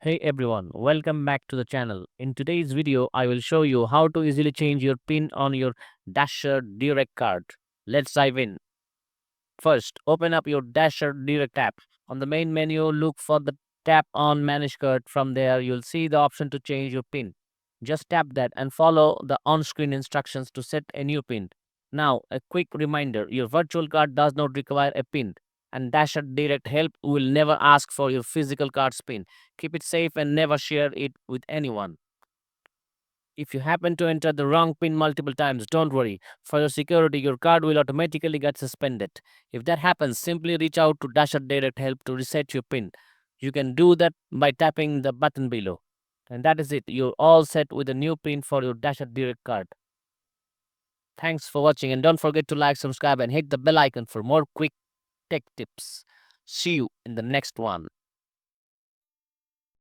Hey everyone, welcome back to the channel. In today's video, I will show you how to easily change your PIN on your Dasher Direct card. Let's dive in. First, open up your Dasher Direct app. On the main menu, look for the tap on Manage Card. From there, you'll see the option to change your PIN. Just tap that and follow the on-screen instructions to set a new PIN. Now, a quick reminder, your virtual card does not require a PIN, and Dasher Direct Help will never ask for your physical card's PIN. Keep it safe and never share it with anyone. If you happen to enter the wrong PIN multiple times, don't worry. For your security, your card will automatically get suspended. If that happens, simply reach out to Dasher Direct Help to reset your PIN. You can do that by tapping the button below. And that is it. You're all set with a new PIN for your Dasher Direct card. Thanks for watching, and don't forget to like, subscribe, and hit the bell icon for more quick tech tips. See you in the next one.